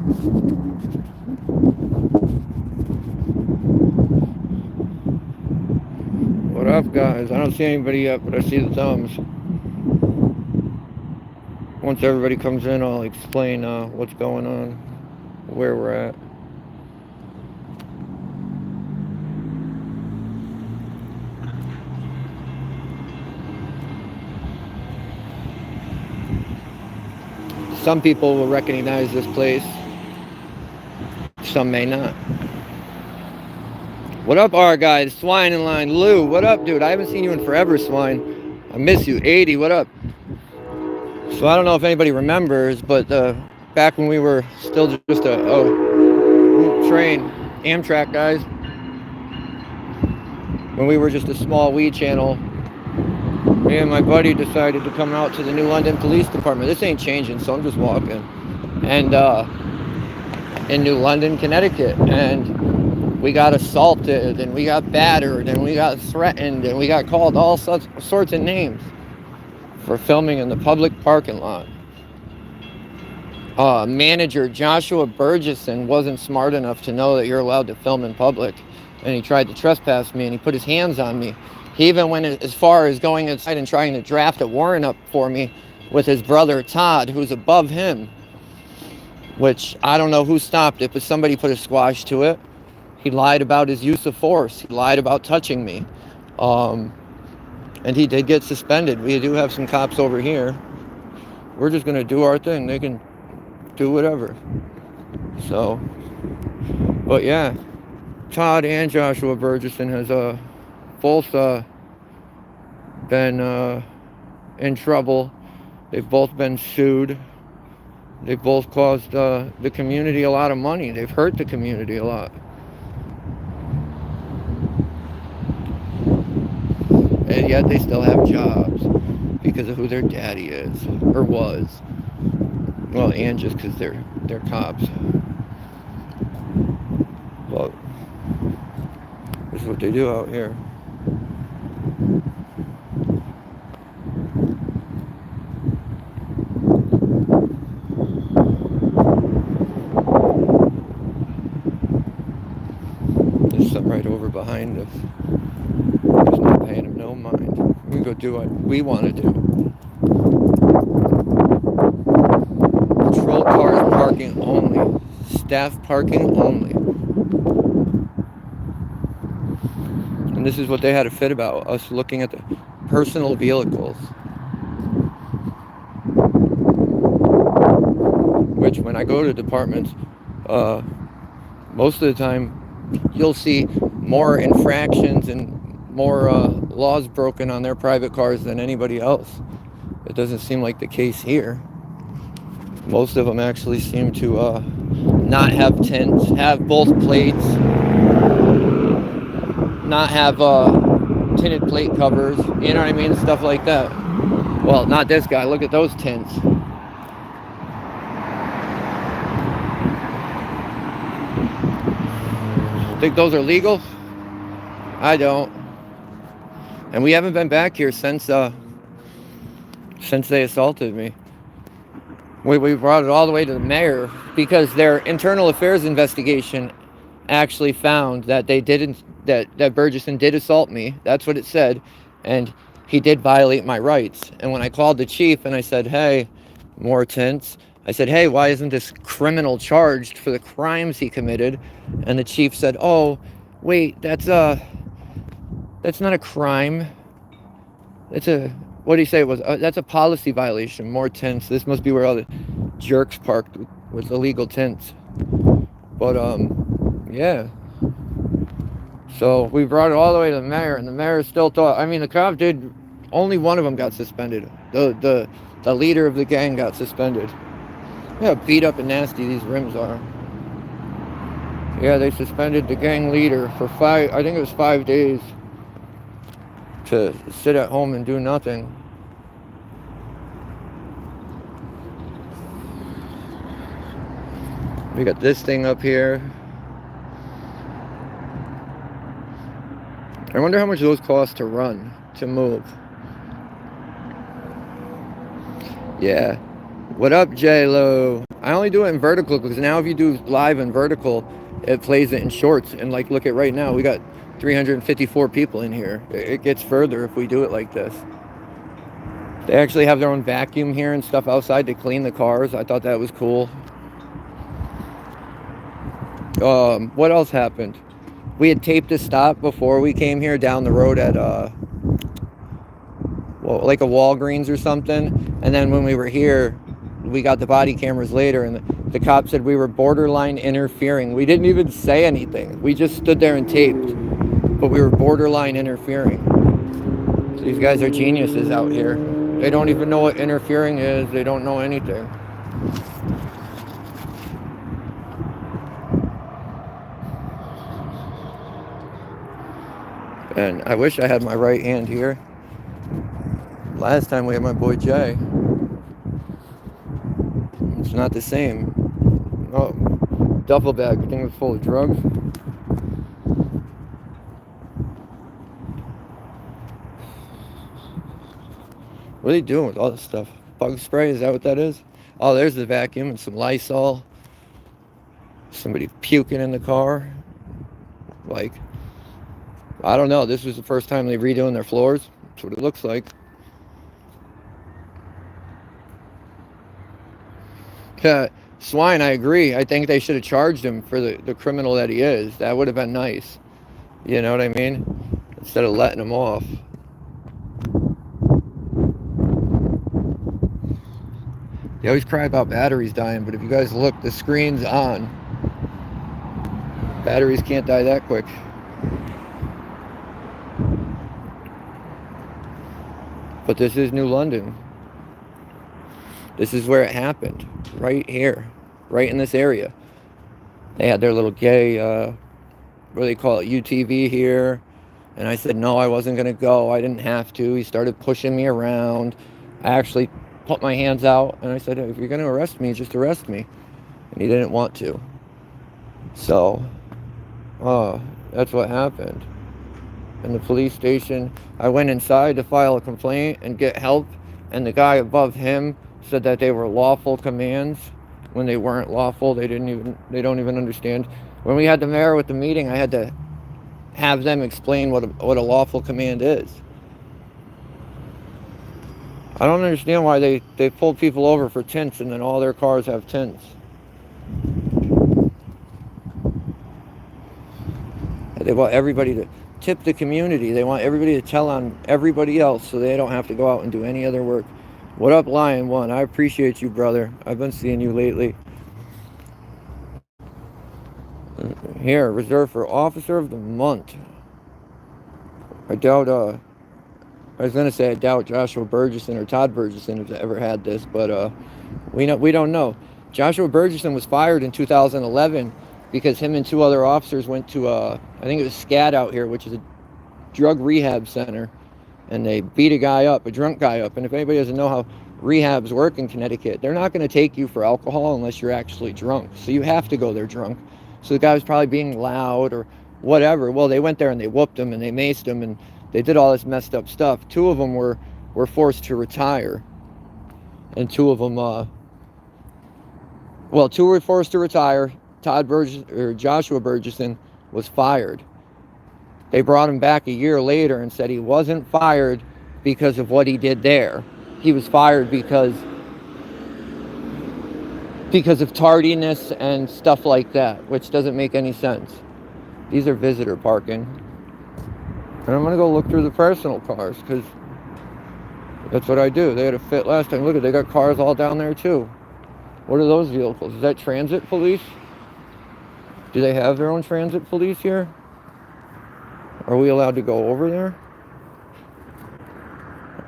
What up, guys? I don't see anybody yet, but I see the thumbs. Once everybody comes in, I'll explain what's going on, where we're at. Some people will recognize this place. Some may not. What up, our guys? Swine in line. Lou, what up, dude? I haven't seen you in forever, Swine. I miss you. 80, what up? So I don't know if anybody remembers, but back when we were still just a train, Amtrak guys, when we were just a small weed channel, me and my buddy decided to come out to the New London Police Department. This ain't changing, so I'm just walking. And in New London, Connecticut, and we got assaulted, and we got battered, and we got threatened, and we got called all sorts of names for filming in the public parking lot. Manager Joshua Burgesson wasn't smart enough to know that you're allowed to film in public, and he tried to trespass me, and he put his hands on me. He even went as far as going inside and trying to draft a warrant up for me with his brother Todd, who's above him, which I don't know who stopped it, but somebody put a squash to it. He lied about his use of force. He lied about touching me. And he did get suspended. We do have some cops over here. We're just going to do our thing. They can do whatever. So, but yeah, Todd and Joshua Burgesson has both been in trouble. They've both been sued. They've both caused the community a lot of money. They've hurt the community a lot. And yet they still have jobs because of who their daddy is, or was. Well, and just because they're cops. But this is what they do out here. There's something right over behind us. Just not paying him no mind. We go do what we want to do. Patrol cars parking only. Staff parking only. And this is what they had a fit about, us looking at the personal vehicles. Which when I go to departments, most of the time you'll see more infractions and more laws broken on their private cars than anybody else. It doesn't seem like the case here. Most of them actually seem to not have tints, have both plates, not have tinted plate covers, you know what I mean? Stuff like that. Well, not this guy. Look at those tints. Think those are legal? I don't. And we haven't been back here since they assaulted me. We brought it all the way to the mayor because their internal affairs investigation actually found that they didn't, that Burgesson did assault me. That's what it said. And he did violate my rights. And when I called the chief and I said, hey, more tints. I said, hey, why isn't this criminal charged for the crimes he committed? And the chief said, oh, wait, that's not a crime. It's a, what did he say it was? That's a policy violation, more tints. This must be where all the jerks parked with illegal tints. But, yeah. So we brought it all the way to the mayor, and the mayor still thought, I mean, the cop did, only one of them got suspended. The leader of the gang got suspended. Yeah, beat up and nasty these rims are. Yeah, they suspended the gang leader for I think it was 5 days to sit at home and do nothing. We got this thing up here. I wonder how much those cost to run, to move. Yeah, What up, J-Lo? I only do it in vertical because now if you do live in vertical, it plays it in shorts. And like, look at right now, we got 354 people in here. It gets further if we do it like this. They actually have their own vacuum here and stuff outside to clean the cars. I thought that was cool. What else happened? We had taped a stop before we came here down the road at well, like a Walgreens or something. And then when we were here, we got the body cameras later, and the cop said we were borderline interfering. We didn't even say anything. We just stood there and taped, but we were borderline interfering. So these guys are geniuses out here. They don't even know what interfering is. They don't know anything. And I wish I had my right hand here. Last time we had my boy Jay. It's not the same. Oh, duffel bag. I think it was full of drugs. What are they doing with all this stuff? Bug spray? Is that what that is? Oh, there's the vacuum and some Lysol. Somebody puking in the car. Like, I don't know. This was the first time they're redoing their floors. That's what it looks like. Swine, I agree. I think they should have charged him for the criminal that he is. That would have been nice. You know what I mean? Instead of letting him off. They always cry about batteries dying, but if you guys look, the screen's on. Batteries can't die that quick. But this is New London. This is where it happened. Right here. Right in this area. They had their little gay, what do they call it, UTV here. And I said, no, I wasn't going to go. I didn't have to. He started pushing me around. I actually put my hands out. And I said, if you're going to arrest me, just arrest me. And he didn't want to. So, that's what happened. In the police station, I went inside to file a complaint and get help. And the guy above him said that they were lawful commands when they weren't lawful. They don't even understand. When we had the mayor with the meeting, I had to have them explain what a lawful command is. I don't understand why they pull people over for tints and then all their cars have tints. They want everybody to tip the community. They want everybody to tell on everybody else so they don't have to go out and do any other work. What up, Lion One? I appreciate you, brother. I've been seeing you lately. Here, reserved for Officer of the Month. I doubt, I was going to say I doubt Joshua Burgesson or Todd Burgesson has ever had this, but we don't know. Joshua Burgesson was fired in 2011 because him and two other officers went to, I think it was SCAD out here, which is a drug rehab center. And they beat a guy up, a drunk guy up. And if anybody doesn't know how rehabs work in Connecticut, they're not going to take you for alcohol unless you're actually drunk. So you have to go there drunk. So the guy was probably being loud or whatever. Well, they went there and they whooped him and they maced him and they did all this messed up stuff. Two of them were forced to retire. And two of them, two were forced to retire. Joshua Burgesson was fired. They brought him back a year later and said he wasn't fired because of what he did there. He was fired because of tardiness and stuff like that, which doesn't make any sense. These are visitor parking. And I'm going to go look through the personal cars because that's what I do. They had a fit last time. Look, they got cars all down there too. What are those vehicles? Is that transit police? Do they have their own transit police here? Are we allowed to go over there?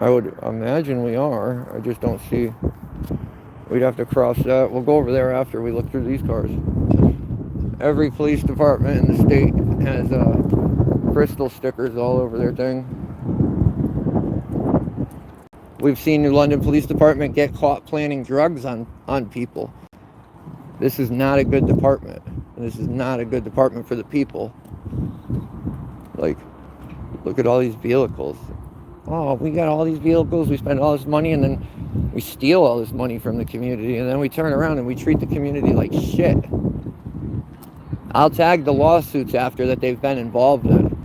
I would imagine we are. I just don't see. We'd have to cross that. We'll go over there after we look through these cars. Every police department in the state has crystal stickers all over their thing. We've seen New London Police Department get caught planting drugs on people. This is not a good department. This is not a good department for the people. Like, look at all these vehicles. Oh, we got all these vehicles, we spend all this money, and then We steal all this money from the community, and then we turn around and we treat the community like shit. I'll tag the lawsuits after that they've been involved in.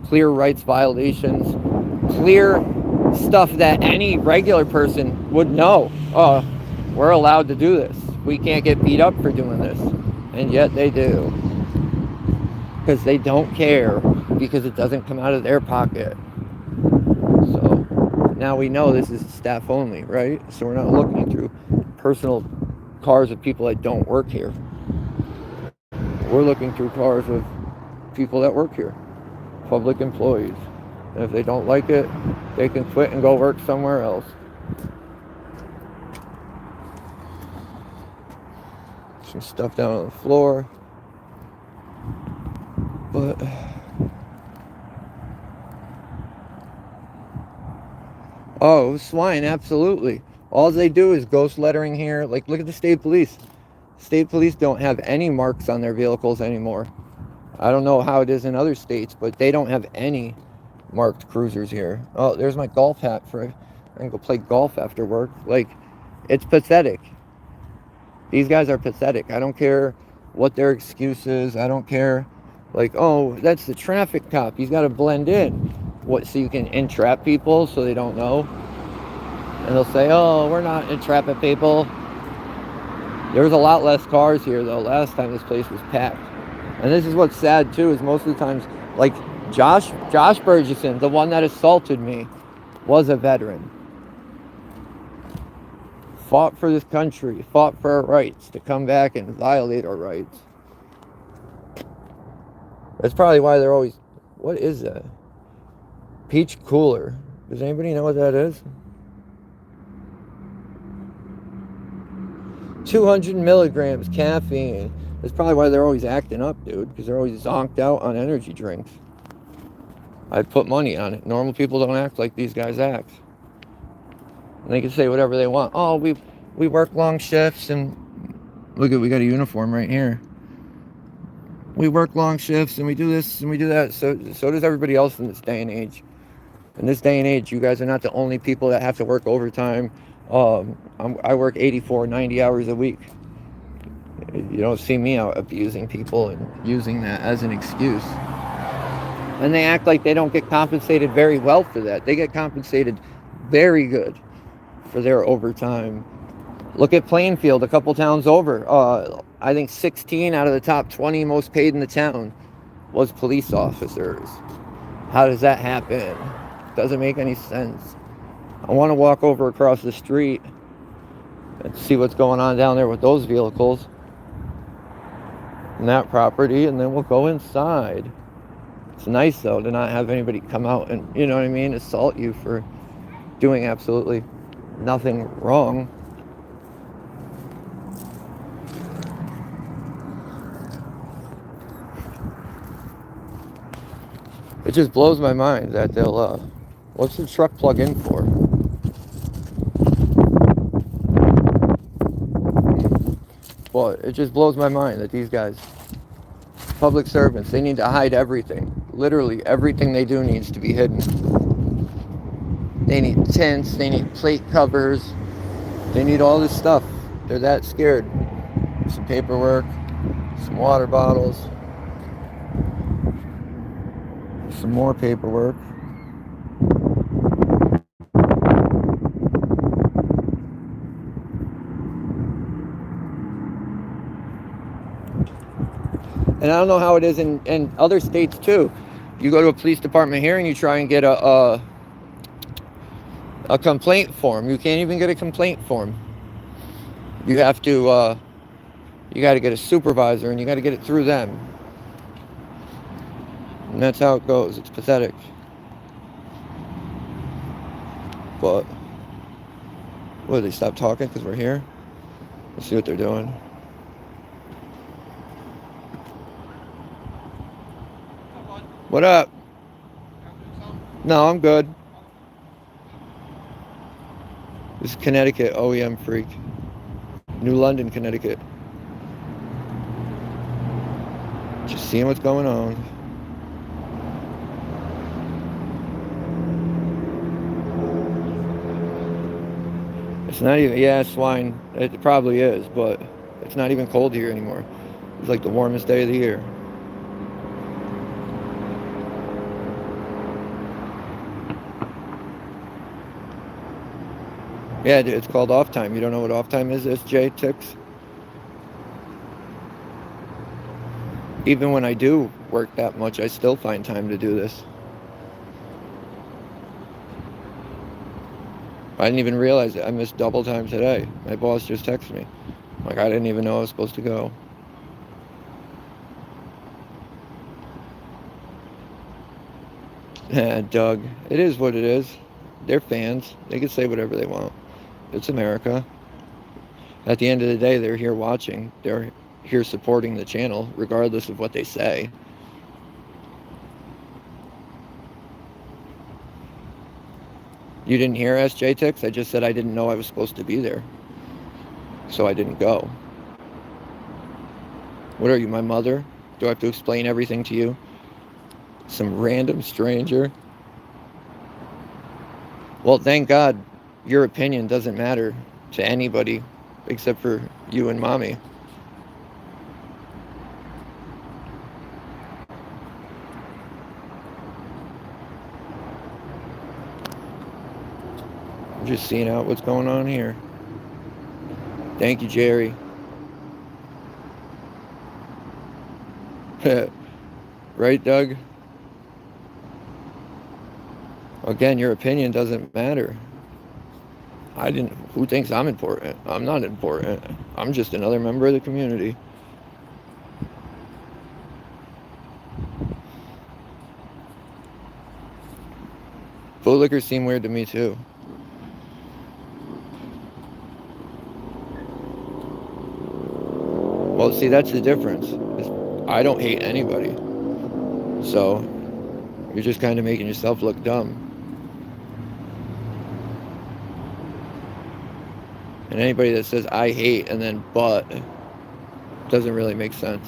Clear rights violations, clear stuff that any regular person would know. Oh, we're allowed to do this. We can't get beat up for doing this. And yet they do. Because they don't care, because it doesn't come out of their pocket. So now we know this is staff only, right? So we're not looking through personal cars of people that don't work here. We're looking through cars of people that work here, public employees. And if they don't like it, they can quit and go work somewhere else. Some stuff down on the floor. But oh, swine, absolutely. All they do is ghost lettering here. Like, look at the state police. State police don't have any marks on their vehicles anymore. I don't know how it is in other states, but they don't have any marked cruisers here. Oh, there's my golf hat I can go play golf after work. Like, it's pathetic. These guys are pathetic. I don't care what their excuse is. I don't care. Like, oh, that's the traffic cop. He's got to blend in. What, so you can entrap people so they don't know? And they'll say, oh, we're not entrapping people. There was a lot less cars here, though. Last time this place was packed. And this is what's sad, too, is most of the times, like, Josh Burgesson, the one that assaulted me, was a veteran. Fought for this country, fought for our rights, to come back and violate our rights. That's probably why they're always... What is that? Peach cooler. Does anybody know what that is? 200 milligrams caffeine. That's probably why they're always acting up, dude, because they're always zonked out on energy drinks. I'd put money on it. Normal people don't act like these guys act. And they can say whatever they want. Oh, we work long shifts, and look, we got a uniform right here. We work long shifts, and we do this, and we do that. So does everybody else in this day and age. In this day and age, you guys are not the only people that have to work overtime. I work 84, 90 hours a week. You don't see me out abusing people and using that as an excuse. And they act like they don't get compensated very well for that. They get compensated very good for their overtime. Look at Plainfield, a couple towns over. I think 16 out of the top 20 most paid in the town was police officers. How does that happen? Doesn't make any sense. I want to walk over across the street and see what's going on down there with those vehicles and that property, and then we'll go inside. It's nice, though, to not have anybody come out and, you know what I mean, assault you for doing absolutely nothing wrong. It just blows my mind that they'll, what's the truck plug in for? But it just blows my mind that these guys, public servants, they need to hide everything. Literally everything they do needs to be hidden. They need tents, they need plate covers, they need all this stuff. They're that scared. Some paperwork, some water bottles, some more paperwork. And I don't know how it is in other states too. You go to a police department here and you try and get a complaint form. You can't even get a complaint form. You have to, you got to get a supervisor and you got to get it through them. And that's how it goes. It's pathetic. But, what, they stop talking because we're here? Let's see what they're doing. What up? No, I'm good. This is Connecticut, OEM freak. New London, Connecticut. Just seeing what's going on. It's not even, yeah, swine. It probably is, but it's not even cold here anymore. It's like the warmest day of the year. Yeah, it's called off time. You don't know what off time is, SJ Tix? Even when I do work that much, I still find time to do this. I didn't even realize it. I missed double time today. My boss just texted me. Like, I didn't even know I was supposed to go. Doug, it is what it is. They're fans. They can say whatever they want. It's America. At the end of the day, they're here watching. They're here supporting the channel, regardless of what they say. You didn't hear SJ Tix? I just said I didn't know I was supposed to be there. So I didn't go. What are you, my mother? Do I have to explain everything to you? Some random stranger? Well, thank God your opinion doesn't matter to anybody except for you and mommy. I'm just seeing out what's going on here. Thank you, Jerry. Right, Doug? Again, your opinion doesn't matter. Who thinks I'm important? I'm not important. I'm just another member of the community. Bootlickers seem weird to me too. Well, see, that's the difference. I don't hate anybody. So, you're just kind of making yourself look dumb. And anybody that says I hate and then but doesn't really make sense.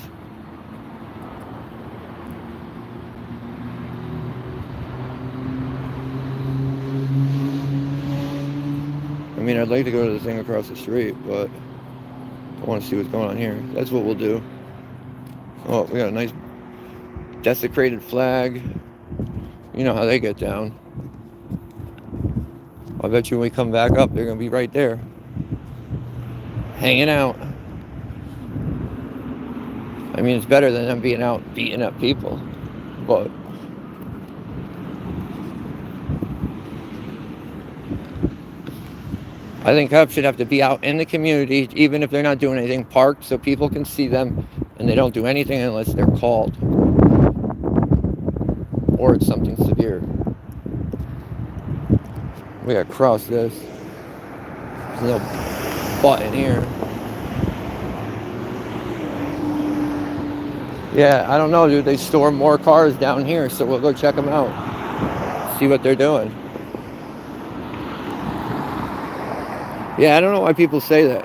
I mean, I'd like to go to the thing across the street, but I want to see what's going on here. That's what we'll do. Oh, we got a nice desecrated flag. You know how they get down. I bet you when we come back up, they're going to be right there. Hanging out. I mean, it's better than them being out beating up people. But I think cops should have to be out in the community, even if they're not doing anything, parked so people can see them, and they don't do anything unless they're called. Or it's something severe. We gotta cross this. There's a little button here. Yeah, I don't know, dude. They store more cars down here, so we'll go check them out. See what they're doing. Yeah, I don't know why people say that.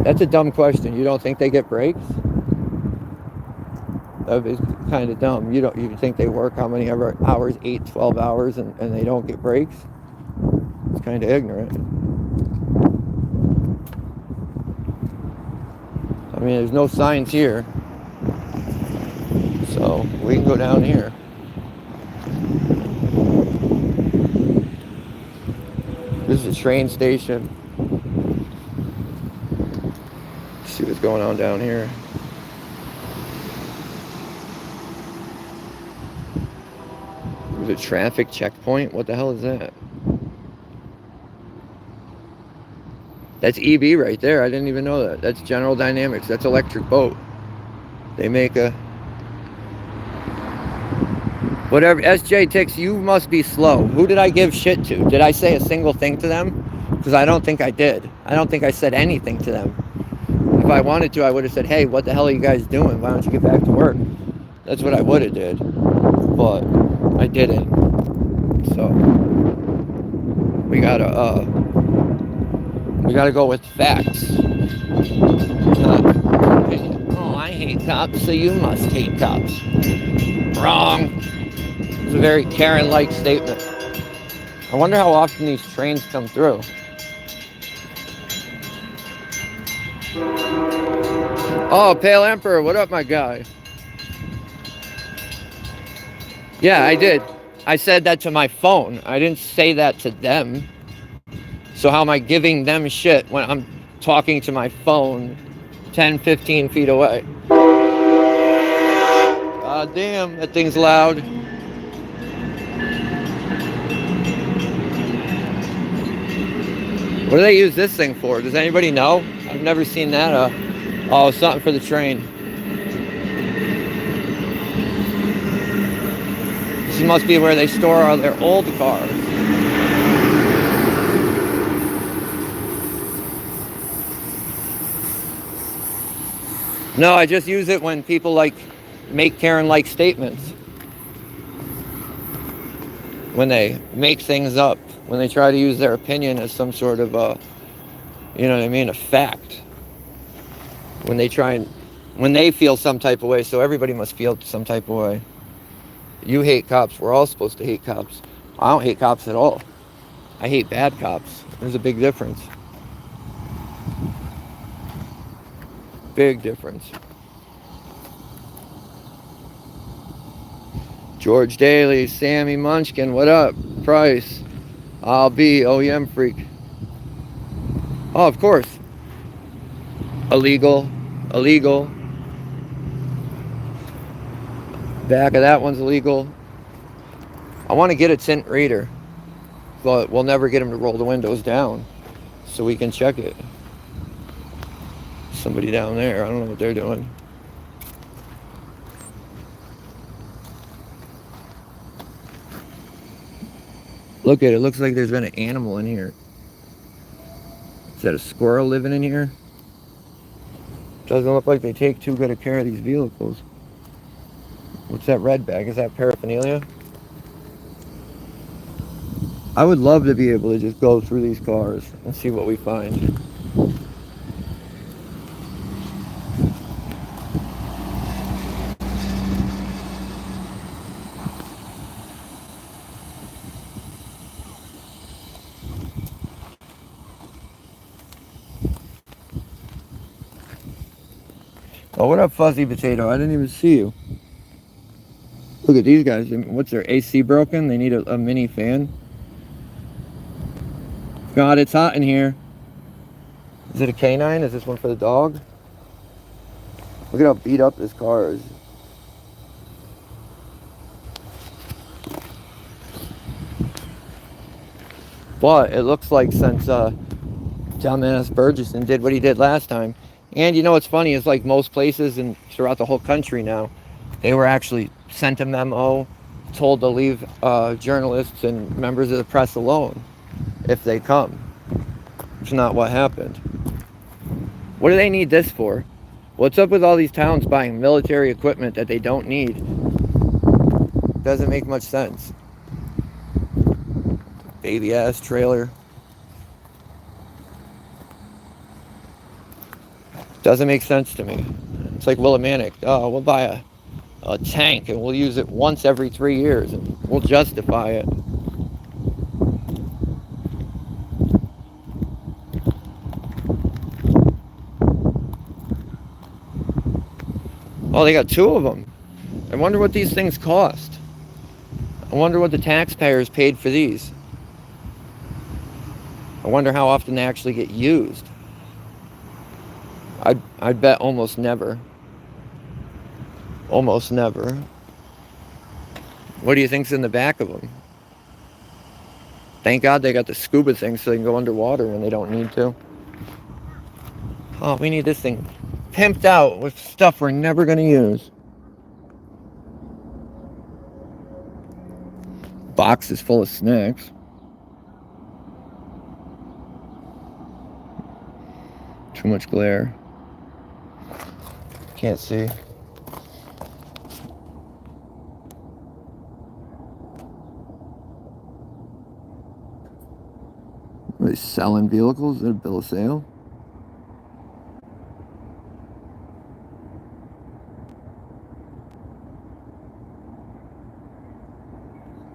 That's a dumb question. You don't think they get breaks? That is kind of dumb. You think they work how many hours? 8, 12 hours and they don't get breaks? It's kind of ignorant. I mean, there's no signs here. So we can go down here. This is a train station. Let's see what's going on down here. There's a traffic checkpoint? What the hell is that? That's EB right there. I didn't even know that. That's General Dynamics. That's Electric Boat. They make a... Whatever. SJ Tix, you must be slow. Who did I give shit to? Did I say a single thing to them? Because I don't think I did. I don't think I said anything to them. If I wanted to, I would have said, hey, what the hell are you guys doing? Why don't you get back to work? That's what I would have did. But I didn't. So we gotta go with facts. Not opinion. Oh, I hate cops, so you must hate cops. Wrong. It's a very Karen-like statement. I wonder how often these trains come through. Oh, Pale Emperor, what up, my guy? Yeah, I did. I said that to my phone. I didn't say that to them. So how am I giving them shit when I'm talking to my phone 10, 15 feet away? God damn, that thing's loud. What do they use this thing for? Does anybody know? I've never seen that. Oh, something for the train. This must be where they store all their old cars. No, I just use it when people like make Karen-like statements. When they make things up. When they try to use their opinion as some sort of, you know what I mean, a fact. When they try and, when they feel some type of way, so everybody must feel some type of way. You hate cops. We're all supposed to hate cops. I don't hate cops at all. I hate bad cops. There's a big difference. Big difference. George Daly, Sammy Munchkin, what up? Price. I'll be OEM freak. Oh, of course. Illegal. Illegal. Back of that one's illegal. I want to get a tint reader, but we'll never get him to roll the windows down so we can check it. Somebody down there, I don't know what they're doing. Look at it, looks like there's been an animal in here. Is that a squirrel living in here? Doesn't look like they take too good a care of these vehicles. What's that red bag? Is that paraphernalia? I would love to be able to just go through these cars and see what we find. Oh, what up, Fuzzy Potato? I didn't even see you. Look at these guys. What's their AC broken? They need a mini fan. God, it's hot in here. Is it a canine? Is this one for the dog? Look at how beat up this car is. But it looks like since dumbass Burgesson did what he did last time. And you know what's funny is like most places and throughout the whole country now, they were actually sent a memo, told to leave journalists and members of the press alone if they come. It's not what happened. What do they need this for? What's up with all these towns buying military equipment that they don't need? Doesn't make much sense. Baby ass trailer. Doesn't make sense to me. It's like Willimantic. Oh, we'll buy a tank and we'll use it once every 3 years and we'll justify it. Oh, they got 2 of them. I wonder what these things cost. I wonder what the taxpayers paid for these. I wonder how often they actually get used. I'd bet almost never. Almost never. What do you think's in the back of them? Thank God they got the scuba thing so they can go underwater when they don't need to. Oh, we need this thing pimped out with stuff we're never going to use. Box is full of snacks. Too much glare. Can't see. Are they selling vehicles? Is it a bill of sale?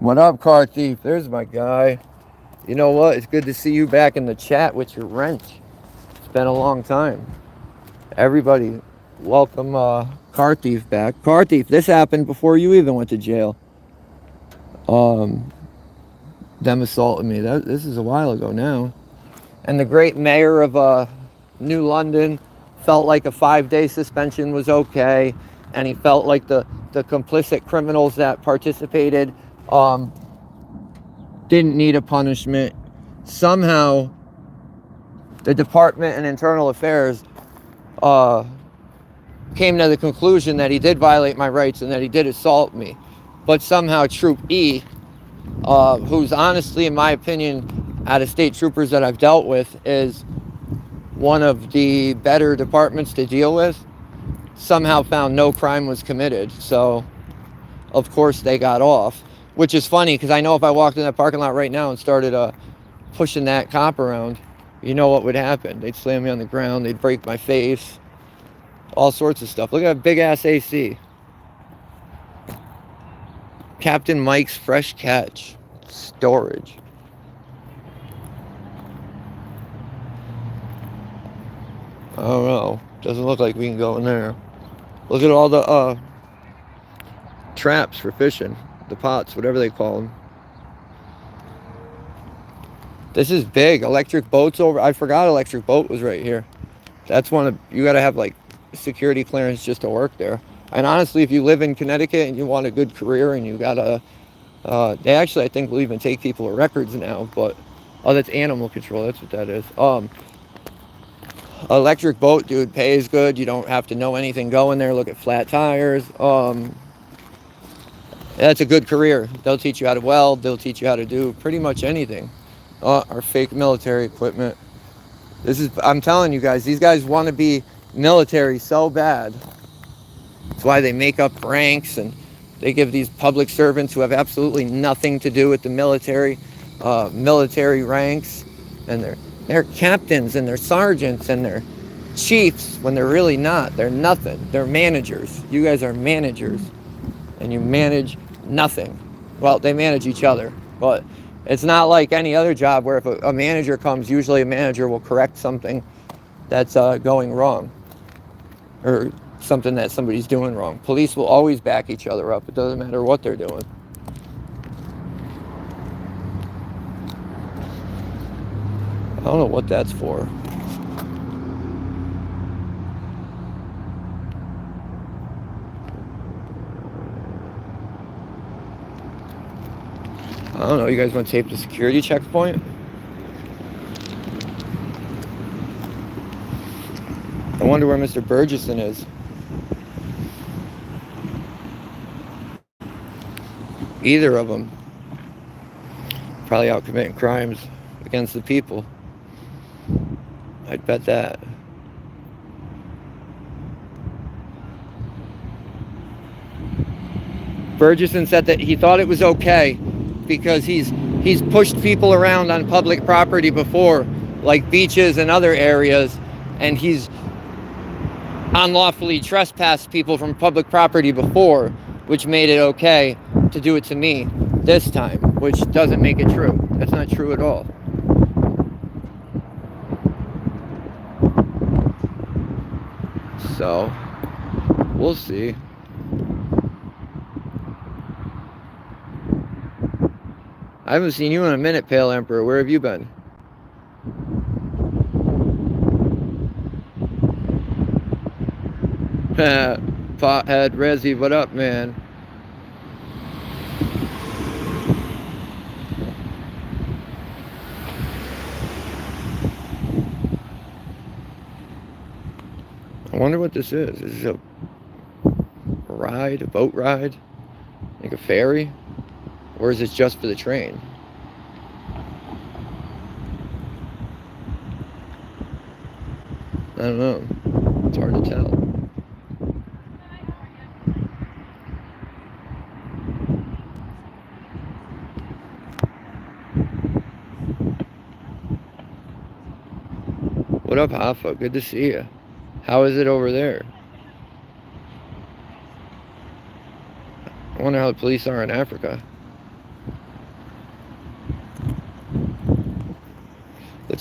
What up, car thief? There's my guy. You know what? It's good to see you back in the chat with your wrench. It's been a long time. Everybody, welcome Car Thief back. Car Thief, this happened before you even went to jail. Them assaulting me. This is a while ago now. And the great mayor of New London felt like a 5-day suspension was okay, and he felt like the complicit criminals that participated didn't need a punishment. Somehow, the Department of Internal Affairs came to the conclusion that he did violate my rights and that he did assault me. But somehow Troop E, who's honestly, in my opinion, out of state troopers that I've dealt with, is one of the better departments to deal with, somehow found no crime was committed. So, of course, they got off. Which is funny, because I know if I walked in that parking lot right now and started pushing that cop around, you know what would happen. They'd slam me on the ground, they'd break my face, all sorts of stuff. Look at that big-ass AC. Captain Mike's Fresh Catch Storage. I don't know. Doesn't look like we can go in there. Look at all the traps for fishing. The pots, whatever they call them. This is big. Electric boats over. I forgot electric boat was right here. That's one of, you got to have like security clearance just to work there. And honestly, if you live in Connecticut and you want a good career and you got they actually, I think, will even take people with records now, but, oh, that's animal control. That's what that is. Electric boat, dude, pays good. You don't have to know anything going there. Look at flat tires. That's a good career. They'll teach you how to weld. They'll teach you how to do pretty much anything. Our fake military equipment. This is, I'm telling you guys, these guys want to be military so bad. That's why they make up ranks and they give these public servants who have absolutely nothing to do with the military ranks, and they're captains and they're sergeants and they're chiefs when they're really not. They're nothing. They're managers. You guys are managers, and you manage nothing. Well, they manage each other, but it's not like any other job where if a manager comes, usually a manager will correct something that's going wrong, or something that somebody's doing wrong. Police will always back each other up. It doesn't matter what they're doing. I don't know what that's for. I don't know. You guys want to tape the security checkpoint? I wonder where Mr. Burgesson is. Either of them. Probably out committing crimes against the people. I'd bet that. Burgesson said that he thought it was okay because he's pushed people around on public property before, like beaches and other areas, and he's unlawfully trespassed people from public property before, which made it okay to do it to me this time, which doesn't make it true. That's not true at all. So, we'll see. I haven't seen you in a minute, Pale Emperor. Where have you been? Pothead Rezzy, what up, man? I wonder what this is. Is this a ride, a boat ride? Like a ferry? Or is this just for the train? I don't know. It's hard to tell. What up, Hoffa? Good to see you. How is it over there? I wonder how the police are in Africa.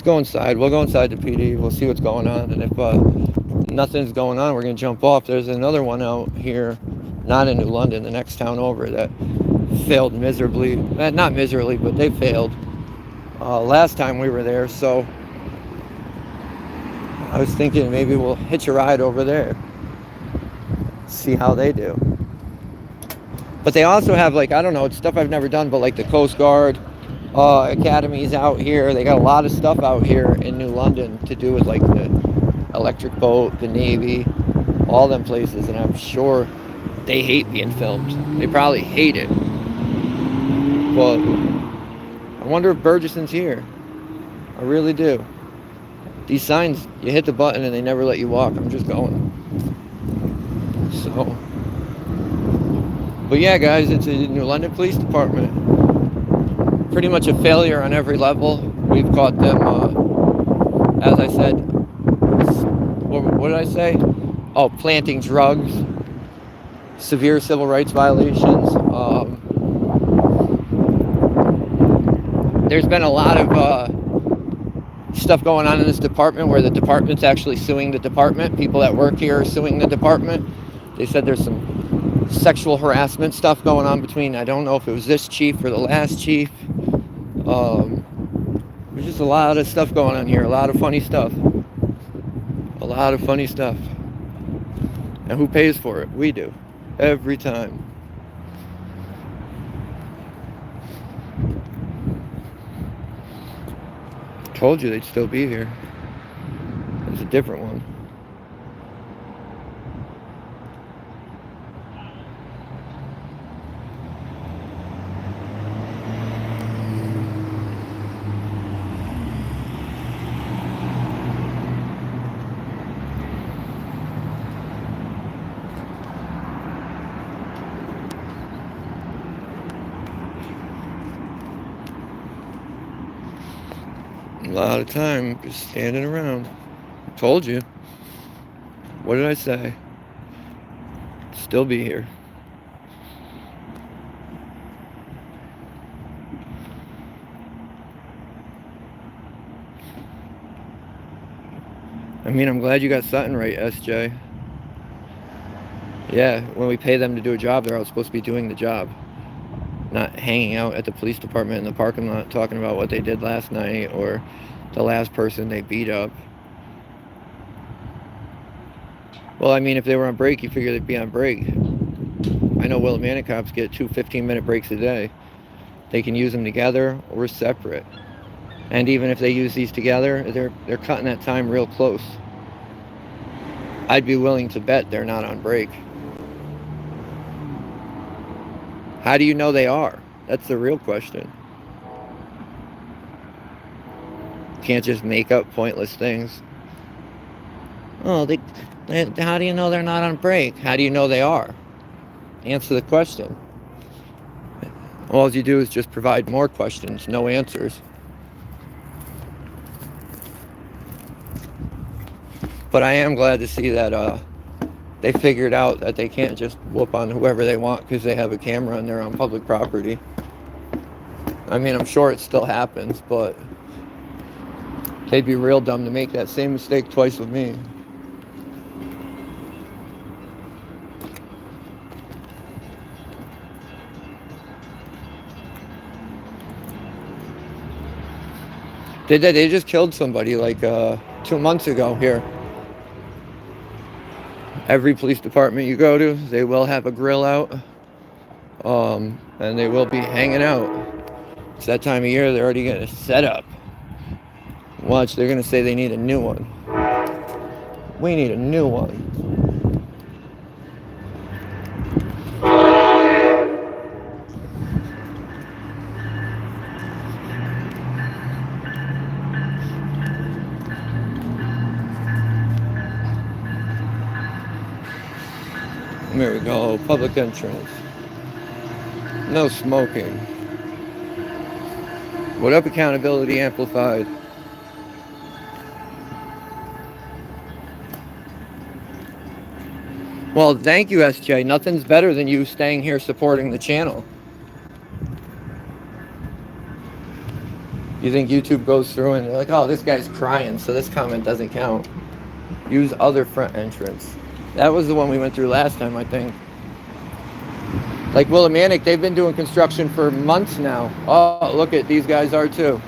let's go inside. We'll go inside the PD. We'll see what's going on. And if nothing's going on, we're going to jump off. There's another one out here, not in New London, the next town over, that failed miserably. Not miserably, but they failed last time we were there. So I was thinking maybe we'll hitch a ride over there, see how they do. But they also have, like, I don't know, it's stuff I've never done, but like the Coast Guard academies out here. They got a lot of stuff out here in New London to do with like the electric boat, the Navy, all them places, and I'm sure they hate being filmed. They probably hate it. But I wonder if Burgeson's here. I really do. These signs, you hit the button and they never let you walk. I'm just going. So, but yeah, guys, it's a New London Police Department. Pretty much a failure on every level. We've caught them, as I said, what did I say? Oh, planting drugs, severe civil rights violations. There's been a lot of stuff going on in this department where the department's actually suing the department. People that work here are suing the department. They said there's some sexual harassment stuff going on between, I don't know if it was this chief or the last chief. There's just a lot of stuff going on here. A lot of funny stuff. A lot of funny stuff. And who pays for it? We do. Every time. Told you they'd still be here. It's a different one. A lot of time just standing around. Told you. What did I say? Still be here. I mean, I'm glad you got something right, SJ. Yeah, when we pay them to do a job, they're all supposed to be doing the job. Not hanging out at the police department in the parking lot talking about what they did last night or the last person they beat up. Well, I mean, if they were on break, you figure they'd be on break. I know Willimantic cops get 2 15-minute breaks a day. They can use them together or separate. And even if they use these together, they're cutting that time real close. I'd be willing to bet they're not on break. How do you know they are? That's the real question. Can't just make up pointless things. Oh, how do you know they're not on break? How do you know they are? Answer the question. All you do is just provide more questions, no answers. But I am glad to see that they figured out that they can't just whoop on whoever they want because they have a camera and they're on public property. I mean, I'm sure it still happens, but they'd be real dumb to make that same mistake twice with me. They just killed somebody like 2 months ago here. Every police department you go to, they will have a grill out, and they will be hanging out. It's that time of year, they're already getting set up. Watch, they're going to say they need a new one. We need a new one. There we go, public entrance. No smoking. What up, accountability amplified? Well, thank you, SJ. Nothing's better than you staying here supporting the channel. You think YouTube goes through and they're like, oh, this guy's crying, so this comment doesn't count. Use other front entrance. That was the one we went through last time, I think. Like Willimantic, they've been doing construction for months now. Oh, look at these guys are too.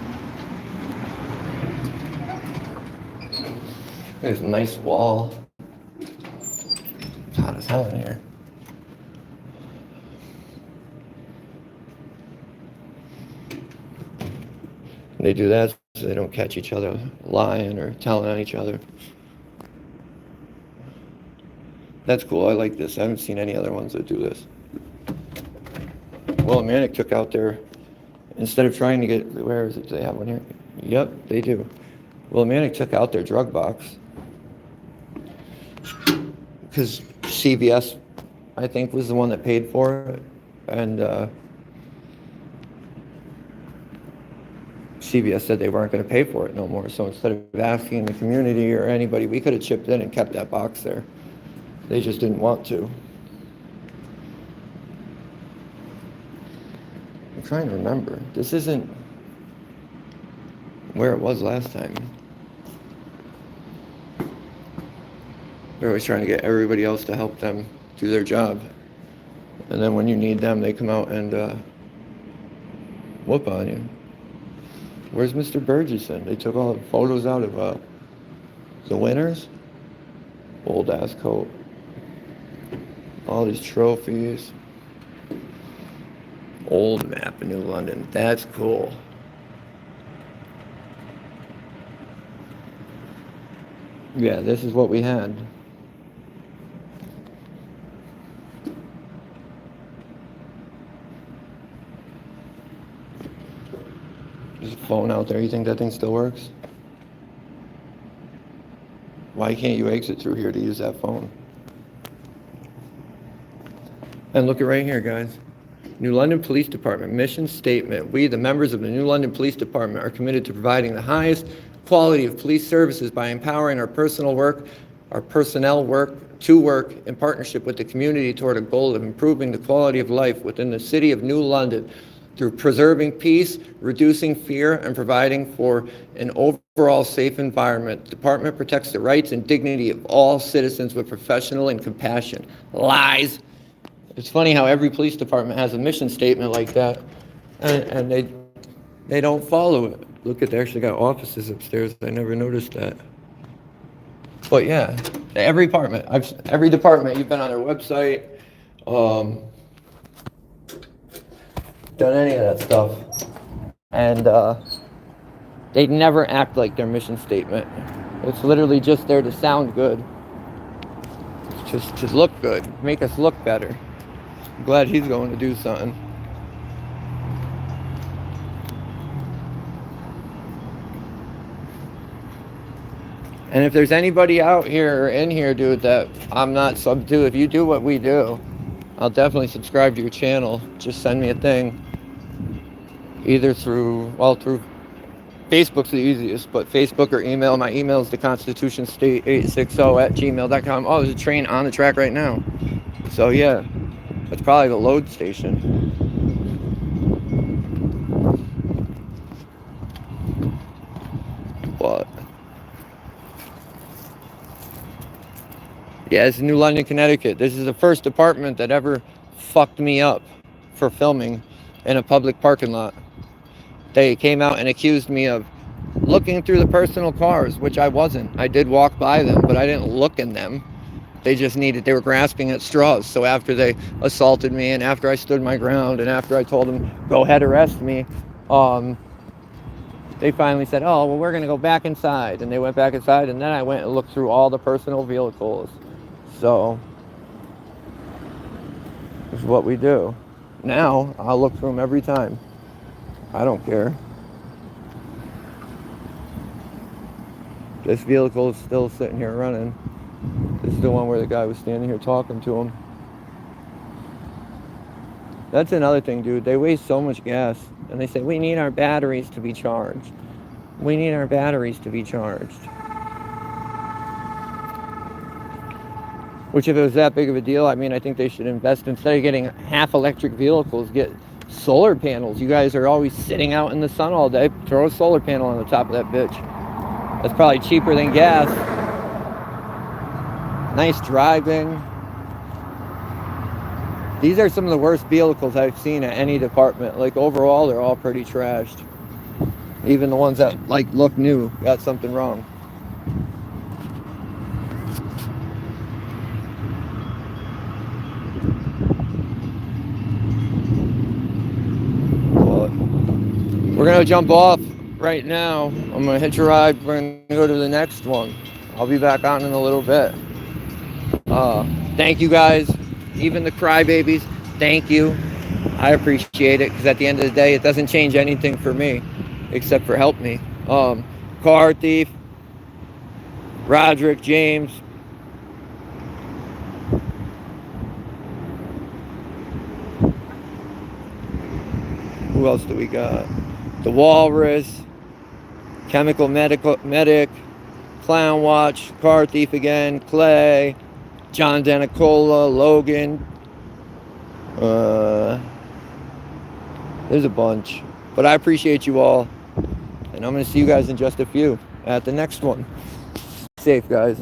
There's a nice wall. It's hot as hell in here. They do that so they don't catch each other lying or telling on each other. That's cool. I like this. I haven't seen any other ones that do this. Willimantic took out their, instead of trying to get, where is it? Do they have one here? Yep, they do. Willimantic took out their drug box because CVS, I think, was the one that paid for it, and CVS said they weren't going to pay for it no more. So instead of asking the community or anybody, we could have chipped in and kept that box there. They just didn't want to. I'm trying to remember. This isn't where it was last time. They're always trying to get everybody else to help them do their job. And then when you need them, they come out and whoop on you. Where's Mr. Burgesson? They took all the photos out of the winners. Old ass coat. All these trophies. Old map of New London. That's cool. Yeah, this is what we had. There's a phone out there. You think that thing still works? Why can't you exit through here to use that phone? And look at right here, guys. New London Police Department mission statement. We, the members of the New London Police Department, are committed to providing the highest quality of police services by empowering our personnel work to work in partnership with the community toward a goal of improving the quality of life within the city of New London through preserving peace, reducing fear, and providing for an overall safe environment. The department protects the rights and dignity of all citizens with professional and compassion. Lies. It's funny how every police department has a mission statement like that, and they don't follow it. Look at, they actually got offices upstairs. I never noticed that. But yeah, every department, you've been on their website, done any of that stuff, and they never act like their mission statement. It's literally just there to sound good. It's just to look good, make us look better. I'm glad he's going to do something. And if there's anybody out here or in here, dude, that I'm not sub to, if you do what we do, I'll definitely subscribe to your channel. Just send me a thing. Either through Facebook's the easiest, but Facebook or email. My email is TheConstitutionState860@gmail.com. Oh, there's a train on the track right now. So yeah, that's probably the load station. But yeah, it's New London, Connecticut. This is the first department that ever fucked me up for filming in a public parking lot. They came out and accused me of looking through the personal cars, which I wasn't. I did walk by them, but I didn't look in them. They were grasping at straws. So after they assaulted me, and after I stood my ground, and after I told them, go ahead, arrest me, they finally said, oh, well, we're going to go back inside. And they went back inside, and then I went and looked through all the personal vehicles. So this is what we do. Now, I'll look through them every time. I don't care. This vehicle is still sitting here running. This is the one where the guy was standing here talking to him. That's another thing, dude. They waste so much gas. And they say, we need our batteries to be charged. We need our batteries to be charged. Which, if it was that big of a deal, I mean, I think they should invest, instead of getting half electric vehicles, get Solar panels. You guys are always sitting out in the sun all day. Throw a solar panel on the top of that bitch. That's probably cheaper than gas. Nice driving. These are some of the worst vehicles I've seen at any department. Like overall, they're all pretty trashed. Even the ones that like look new got something wrong. We're gonna jump off right now. I'm gonna hitch a ride. We're gonna go to the next one. I'll be back on in a little bit. Thank you guys, even the crybabies. Thank you. I appreciate it, because at the end of the day, it doesn't change anything for me, except for help me. Car thief, Roderick, James. Who else do we got? The Walrus, Chemical Medic, Clown Watch, Car Thief again, Clay, John Danicola, Logan. There's a bunch. But I appreciate you all. And I'm going to see you guys in just a few at the next one. Safe, guys.